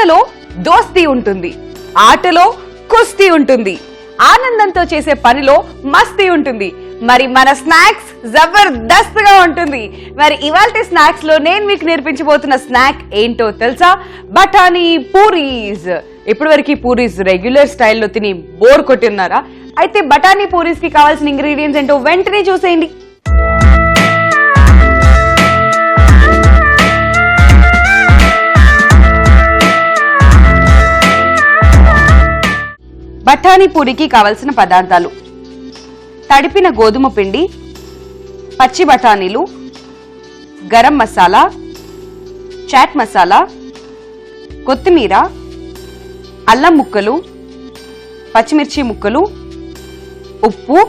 మాటలో దోస్తీ ఉంటుంది, ఆటలో కుస్తీ ఉంటుంది, ఆనందంతో చేసే పనిలో మస్తీ ఉంటుంది. మరి మన స్నాక్స్ జబర్దస్త్ గా ఉంటుంది. మరి ఇవాల్టి స్నాక్స్ లో నేను మీకు నేర్పించబోతున్న స్నాక్ ఏంటో తెలుసా? బఠానీ పూరీస్. ఇప్పటి వరకు పూరీస్ రెగ్యులర్ స్టైల్లో తిని బోర్ కొట్టున్నారా? అయితే బఠానీ పూరీస్ కి కావాల్సిన ఇంగ్రీడియంట్స్ ఏంటో వెంటనే చూసేయండి. బఠానీ పూరికి కావలసిన పదార్థాలు: తడిపిన గోధుమ పిండి, పచ్చి బఠానీలు, గరం మసాలా, చాట్ మసాలా, కొత్తిమీర, అల్లం ముక్కలు, పచ్చిమిర్చి ముక్కలు, ఉప్పు,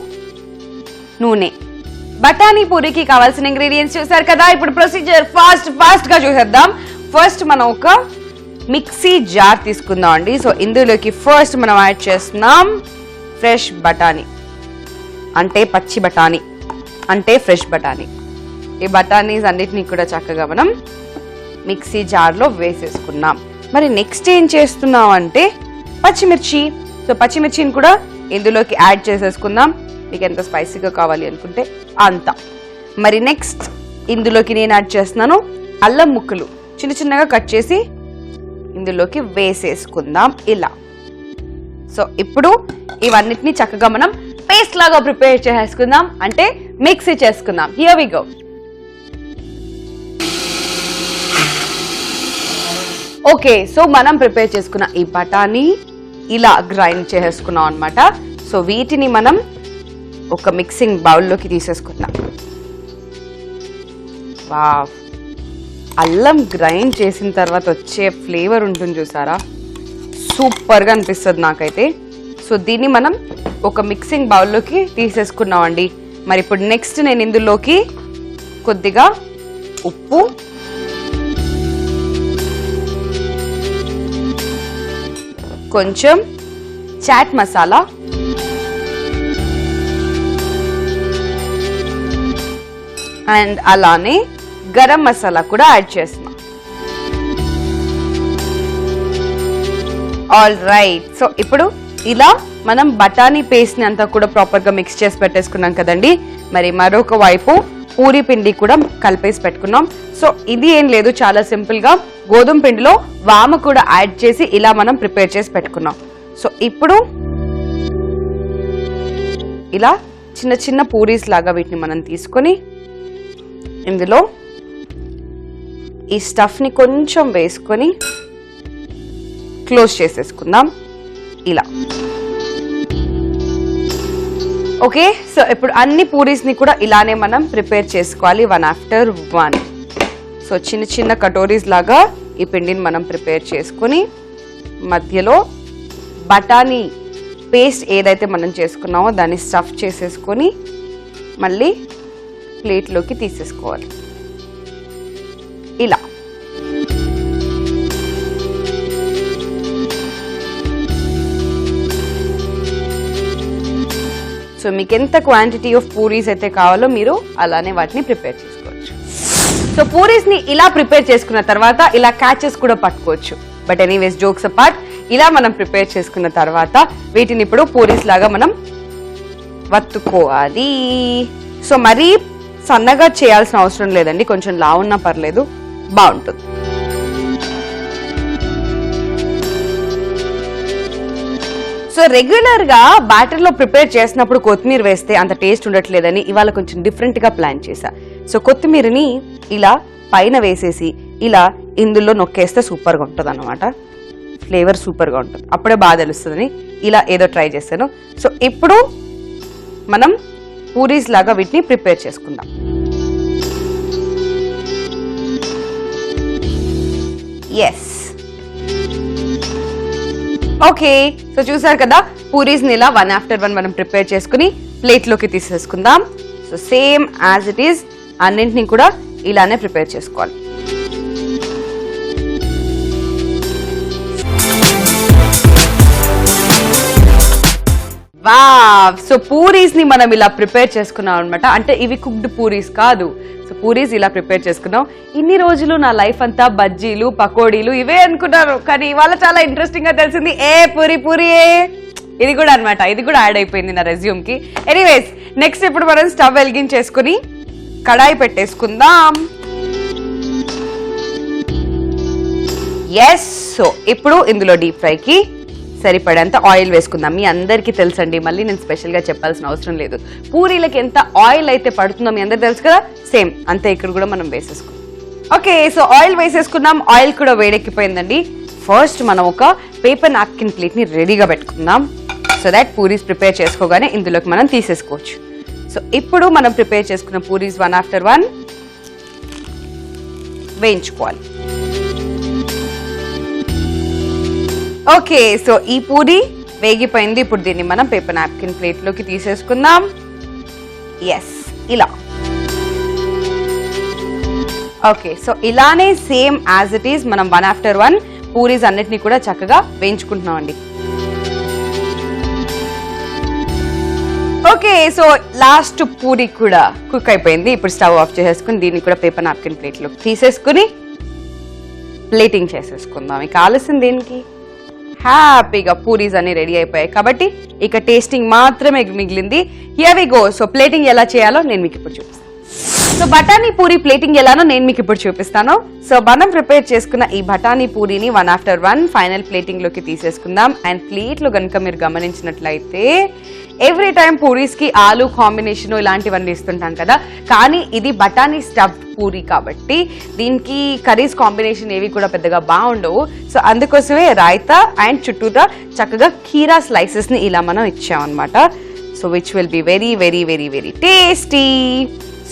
నూనె. బఠానీ పూరికి కావాల్సిన ఇంగ్రీడియంట్స్ చూసారు కదా. ఇప్పుడు ప్రొసీజర్ ఫాస్ట్ గా చూసేద్దాం. ఫస్ట్ మనం ఒక మిక్సీ జార్ తీసుకుందాం అండి. సో ఇందులోకి ఫస్ట్ మనం యాడ్ చేస్తున్నాం ఫ్రెష్ బఠానీ, అంటే పచ్చి బఠానీ, అంటే ఫ్రెష్ బఠానీ. ఈ బఠానీస్ అన్నిటినీ కూడా చక్కగా మనం మిక్సీ జార్లో వేసేసుకున్నాం. మరి నెక్స్ట్ ఏం చేస్తున్నాం అంటే పచ్చిమిర్చి. సో పచ్చిమిర్చిని కూడా ఇందులోకి యాడ్ చేసేసుకుందాం. మీకు ఎంత స్పైసీగా కావాలి అనుకుంటే అంత. మరి నెక్స్ట్ ఇందులోకి నేను యాడ్ చేస్తున్నాను అల్లం ముక్కలు, చిన్న చిన్నగా కట్ చేసి ఇందులోకి వేసేసుకుందాం ఇలా. సో ఇప్పుడు ఇవన్నిటిని చక్కగా మనం పేస్ట్ లాగా ప్రిపేర్ చేసుకుందాం, అంటే మిక్సీ చేసుకుందాం. Here we go. Okay, so మనం ప్రిపేర్ చేసుకున్న ఈ బఠానీ ఇలా గ్రైండ్ చేసుకున్నాం అన్నమాట. సో వీటిని మనం ఒక మిక్సింగ్ బౌల్లోకి తీసేసుకుందాం. వావ్, అల్లం గ్రైండ్ చేసిన తర్వాత వచ్చే ఫ్లేవర్ ఉంటుంది చూసారా, సూపర్గా అనిపిస్తుంది నాకైతే. సో దీన్ని మనం ఒక మిక్సింగ్ బౌల్లోకి తీసేసుకున్నామండి. మరి ఇప్పుడు నెక్స్ట్ నేను ఇందులోకి కొద్దిగా ఉప్పు, కొంచెం చాట్ మసాలా, అండ్ అలానే గరం మసాలా కూడా యాడ్ చేస్తున్నాం. All right. సో ఇప్పుడు ఇలా మనం బఠానీ పేస్ట్ ని అంతా కూడా ప్రాపర్ గా మిక్స్ చేసి పెట్టేసుకున్నాం కదండి. మరి మరొక వైపు పూరి పిండి కూడా కలిపేసి పెట్టుకున్నాం. సో ఇది ఏం లేదు, చాలా సింపుల్ గా గోధుమ పిండిలో వామ కూడా యాడ్ చేసి ఇలా మనం ప్రిపేర్ చేసి పెట్టుకున్నాం. సో ఇప్పుడు ఇలా చిన్న చిన్న పూరీస్ లాగా వీటిని మనం తీసుకొని ఇందులో ఈ స్టఫ్ ని కొంచెం వేసుకొని క్లోజ్ చేసేసుకుందాం ఇలా. ఓకే, సో ఇప్పుడు అన్ని పూరీస్ ని కూడా ఇలానే మనం ప్రిపేర్ చేసుకోవాలి, వన్ ఆఫ్టర్ వన్. సో చిన్న చిన్న కటోరీస్ లాగా ఈ పిండిని మనం ప్రిపేర్ చేసుకొని మధ్యలో బఠానీ పేస్ట్ ఏదైతే మనం చేసుకున్నామో దాన్ని స్టఫ్ చేసేసుకొని మళ్ళీ ప్లేట్లోకి తీసేసుకోవాలి ఇలా. సో మీకు ఎంత క్వాంటిటీ ఆఫ్ పూరీస్ అయితే కావాలో మీరు అలానే వాటిని ప్రిపేర్ చేసుకోవచ్చు. సో పూరీస్ ని ఇలా ప్రిపేర్ చేసుకున్న తర్వాత ఇలా క్యాచెస్ కూడా పట్టుకోవచ్చు. బట్ ఎనీవేస్, జోక్స్ అపార్ట్, ఇలా మనం ప్రిపేర్ చేసుకున్న తర్వాత వీటిని ఇప్పుడు పూరీస్ లాగా మనం వత్తుకోవాలి. సో మరీ సన్నగా చేయాల్సిన అవసరం లేదండి, కొంచెం లావున్నా పర్లేదు, బాగుంటుంది. సో రెగ్యులర్ గా బ్యాటర్ లో ప్రిపేర్ చేసినప్పుడు కొత్తిమీర వేస్తే అంత టేస్ట్ ఉండట్లేదని ఇవాళ కొంచెం డిఫరెంట్ గా ప్లాన్ చేశా. సో కొత్తిమీరని ఇలా పైన వేసేసి ఇలా ఇందులో నొక్కేస్తే సూపర్ గా ఉంటుంది అన్నమాట. ఫ్లేవర్ సూపర్ గా ఉంటుంది, అప్పుడే బాగా తెలుస్తుందని ఇలా ఏదో ట్రై చేశాను. సో ఇప్పుడు మనం పూరీస్ లాగా వీటిని ప్రిపేర్ చేసుకుందాం. Yes, okay. సో చూసారు కదా, పూరీస్ ని ఇలా వన్ ఆఫ్టర్ వన్ మనం ప్రిపేర్ చేసుకుని ప్లేట్ లోకి తీసేసుకుందాం. So same as it is అన్నింటినీ కూడా ఇలానే ప్రిపేర్ చేసుకోవాలి. వావ్, సో పూరీస్ ని మనం ఇలా ప్రిపేర్ చేసుకున్నాం అనమాట. అంటే ఇవి కుక్డ్ పూరీస్ కాదు, సో పూరీస్ ఇలా ప్రిపేర్ చేసుకున్నాం. ఇన్ని రోజులు నా లైఫ్ అంతా బజ్జీలు పకోడీలు ఇవే అనుకున్నాను, కానీ ఇవాళ చాలా ఇంట్రెస్టింగ్ గా తెలిసింది పూరి ఇది కూడా అన్నమాట. ఇది కూడా యాడ్ అయిపోయింది నా రెజ్యూమ్ కి. ఎనీవేస్ నెక్స్ట్ ఇప్పుడు మనం స్టవ్ వెలిగించేసుకుని కడాయి పెట్టేసుకుందాం. ఎస్, సో ఇప్పుడు ఇందులో డీప్ ఫ్రైకి సరిపడేంత ఆయిల్ వేసుకుందాం. మీ అందరికీ తెలుసండి, మళ్ళీ నేను స్పెషల్ గా చెప్పాల్సిన అవసరం లేదు. పూరీలకి ఎంత ఆయిల్ అయితే పడుతుందో మీ అందరికి తెలుసు కదా, సేమ్ అంతే ఇక్కడ కూడా మనం వేసేసుకుందాం. ఓకే, సో ఆయిల్ వేసేసుకున్నాం. ఆయిల్ కూడా వేడెక్కిపోయిందండి. ఫస్ట్ మనం ఒక పేపర్ నాప్కిన్ ప్లేట్ ని రెడీగా పెట్టుకుందాం, సో దాట్ పూరీస్ ప్రిపేర్ చేసుకోగానే ఇందులోకి మనం తీసేసుకోవచ్చు. సో ఇప్పుడు మనం ప్రిపేర్ చేసుకున్న పూరీస్ వన్ ఆఫ్టర్ వన్ వేయించుకోవాలి. ఓకే, సో ఈ పూరి వేగిపోయింది. ఇప్పుడు దీన్ని మనం పేపర్ నాప్కిన్ ప్లేట్ లోకి తీసేసుకుందాం. ఎస్, ఇలా. ఓకే, సో ఇలానే సేమ్ యాజ్ ఇట్ ఈస్ మనం వన్ ఆఫ్టర్ వన్ పూరీస్ అన్నిటిని కూడా చక్కగా వేయించుకుంటున్నాం అండి. ఓకే, సో లాస్ట్ పూరి కూడా కుక్ అయిపోయింది. ఇప్పుడు స్టవ్ ఆఫ్ చేసేసుకుని దీన్ని కూడా పేపర్ నాప్కిన్ ప్లేట్ లోకి తీసేసుకుని ప్లేటింగ్ చేసేసుకుందాం. ఇక ఆలస్యం దీనికి. హ్యాపీగా పూరీస్ అన్ని రెడీ అయిపోయాయి కాబట్టి ఇక టేస్టింగ్ మాత్రమే మిగిలింది. Here we go. So plating ఎలా చేయాలో నేను మీకు ఇప్పుడు చూపిస్తాను. సో బఠానీ పూరి ప్లేటింగ్ ఎలానో నేను మీకు ఇప్పుడు చూపిస్తాను. సో మనం ప్రిపేర్ చేసుకున్న ఈ బఠానీ పూరిని one after one final plating లోకి తీసేసుకుందాం. అండ్ ప్లేట్ లో కనుక మీరు గమనించినట్లయితే ఎవ్రీ టైం పూరీస్ కి ఆలు కాంబినేషన్ ఇలాంటివన్నీ ఇస్తుంటాం కదా, కానీ ఇది బఠానీ స్టఫ్డ్ పూరి కాబట్టి దీనికి కర్రీస్ కాంబినేషన్ ఏవి కూడా పెద్దగా బాగుండవు. సో అందుకోసమే రాయితా అండ్ చుట్టూరా చక్కగా కీరా స్లైసెస్ ని ఇలా మనం ఇచ్చామన్నమాట. So which will be very very very very tasty.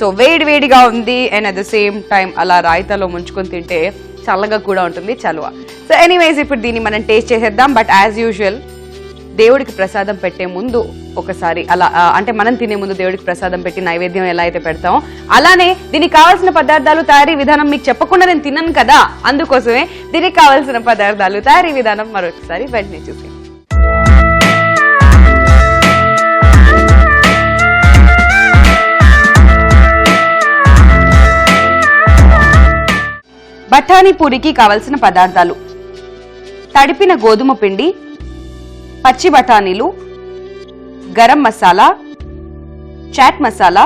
So వేడి వేడిగా ఉంది and at the same time అలా రాయితాలో ముంచుకొని తింటే చల్లగా కూడా ఉంటుంది, చలువ. సో ఎనీవేస్ ఇప్పుడు దీన్ని మనం టేస్ట్ చేసేద్దాం. బట్ యాజ్ యూజువల్ దేవుడికి ప్రసాదం పెట్టే ముందు ఒకసారి అలా అంటే మనం తినే ముందు దేవుడికి ప్రసాదం పెట్టి నైవేద్యం ఎలా అయితే పెడతామో అలానే దీనికి కావాల్సిన పదార్థాలు తయారీ విధానం మీకు చెప్పకుండా నేను తిన్నాను కదా, అందుకోసమే దీనికి కావాల్సిన పదార్థాలు తయారీ విధానం మరొకసారి వెంటనే చూసి. బఠానీ పూరికి కావలసిన పదార్థాలు: తడిపిన గోధుమ పిండి, పచ్చి బఠానీలు, గరం మసాలా, చాట్ మసాలా,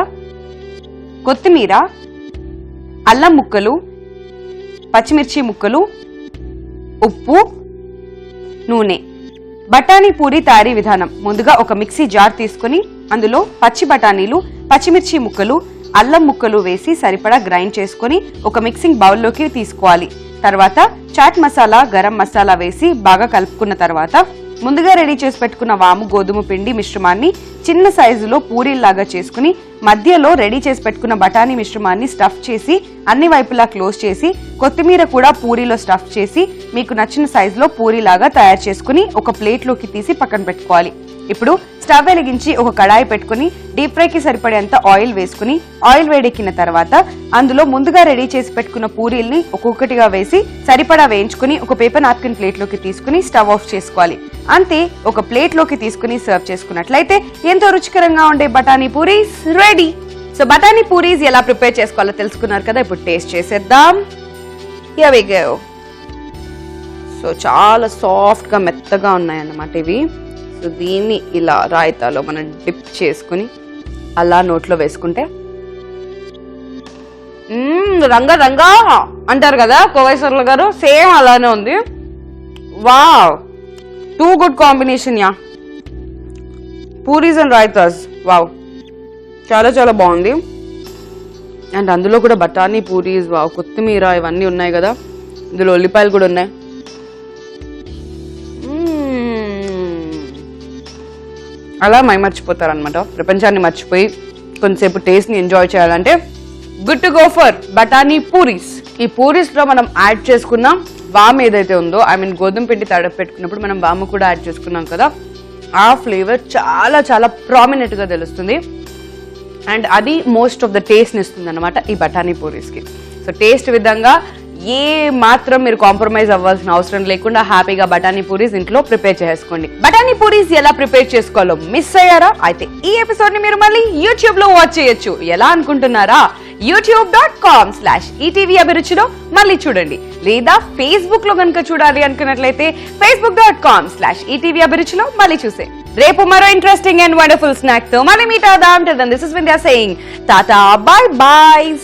కొత్తిమీర, అల్లం ముక్కలు, పచ్చిమిర్చి ముక్కలు, ఉప్పు, నూనె. బఠానీ పూరి తయారీ విధానం: ముందుగా ఒక మిక్సీ జార్ తీసుకుని అందులో పచ్చి బఠానీలు, పచ్చిమిర్చి ముక్కలు, అల్లం ముక్కలు వేసి సరిపడా గ్రైండ్ చేసుకుని ఒక మిక్సింగ్ బౌల్లోకి తీసుకోవాలి. తర్వాత చాట్ మసాలా, గరం మసాలా వేసి బాగా కలుపుకున్న తర్వాత ముందుగా రెడీ చేసి పెట్టుకున్న వాము గోధుమ పిండి మిశ్రమాన్ని చిన్న సైజులో పూరీల్లాగా చేసుకుని మధ్యలో రెడీ చేసి పెట్టుకున్న బఠానీ మిశ్రమాన్ని స్టఫ్ చేసి అన్ని వైపులా క్లోజ్ చేసి కొత్తిమీర కూడా పూరీలో స్టఫ్ చేసి మీకు నచ్చిన సైజులో పూరీలాగా తయారు చేసుకుని ఒక ప్లేట్లోకి తీసి పక్కన పెట్టుకోవాలి. ఇప్పుడు స్టవ్ వెలిగించి ఒక కడాయి పెట్టుకుని డీప్ ఫ్రైకి సరిపడేంత ఆయిల్ వేసుకుని ఆయిల్ వేడెక్కిన తర్వాత అందులో ముందుగా రెడీ చేసి పెట్టుకున్న పూరీల్ని ఒక్కొక్కటిగా వేసి సరిపడా వేయించుకుని ఒక పేపర్ నాప్కిన్ ప్లేట్లోకి తీసుకుని స్టవ్ ఆఫ్ చేసుకోవాలి. అంతే, ఒక ప్లేట్లోకి తీసుకుని సర్వ్ చేసుకున్నట్లయితే ఎంతో రుచికరంగా ఉండే బఠానీ పూరీస్ రెడీ. సో బఠానీ పూరీస్ ఎలా ప్రిపేర్ చేసుకోవాలో తెలుసుకున్నారు కదా, ఇప్పుడు టేస్ట్ చేసేద్దాం. Here we go. సో చాలా సాఫ్ట్ గా మెత్తగా ఉన్నాయన్నమాట ఇవి. సో దీన్ని ఇలా రాయితాలో మనం డిప్ చేసుకుని అలా నోట్లో వేసుకుంటే రంగా రంగా అంటారు కదా కోవేశ్వర్ల గారు, సేమ్ అలానే ఉంది. Wow, too good combination yeah, puris and raitas. Wow, చాలా చాలా బాగుంది. అండ్ అందులో కూడా బఠానీ పూరీస్, వావ్, కొత్తిమీర ఇవన్నీ ఉన్నాయి కదా, ఇందులో ఉల్లిపాయలు కూడా ఉన్నాయి. అలా మర్చిపోతారనమాట, ప్రపంచాన్ని మర్చిపోయి కొంతసేపు టేస్ట్ని ఎంజాయ్ చేయాలంటే గుడ్ టు గో ఫర్ బఠానీ పూరీస్. ఈ పూరీస్ లో మనం యాడ్ చేసుకున్న వామ్ ఏదైతే ఉందో, ఐ మీన్ గోధుమ పిండి తడప పెట్టుకున్నప్పుడు మనం వాము కూడా యాడ్ చేసుకున్నాం కదా, ఆ ఫ్లేవర్ చాలా చాలా ప్రామినెంట్ గా తెలుస్తుంది. అండ్ అది మోస్ట్ ఆఫ్ ద టేస్ట్ ఇస్తుంది అనమాట ఈ బఠానీ పూరీస్ కి. సో టేస్ట్ విధంగా ఏ మాత్రం మీరు కాంప్రమైజ్ అవ్వాల్సిన అవసరం లేకుండా హ్యాపీగా బఠానీ పూరీస్ ఇంట్లో ప్రిపేర్ చేసుకోండి. బఠానీ పూరీస్ ఎలా ప్రిపేర్ చేసుకోవాలో మిస్ అయ్యారా? అయితే ఈ ఎపిసోడ్ ని మీరు మళ్ళీ యూట్యూబ్ లో వాచ్ చేయొచ్చు. ఎలా అనుకుంటున్నారా? youtube.com/ETV అభిరుచిలో మళ్ళీ చూడండి. లేదా ఫేస్బుక్ లో కనుక చూడాలి అనుకున్నట్లయితే facebook.com/ETV అభిరుచిలో మళ్ళీ చూసే. రేపు మరో ఇంట్రెస్టింగ్ అండ్ వండర్ఫుల్ స్నాక్ తో మళ్ళీ మీట్ అవుదాం. This is Vindhya saying tata bye by.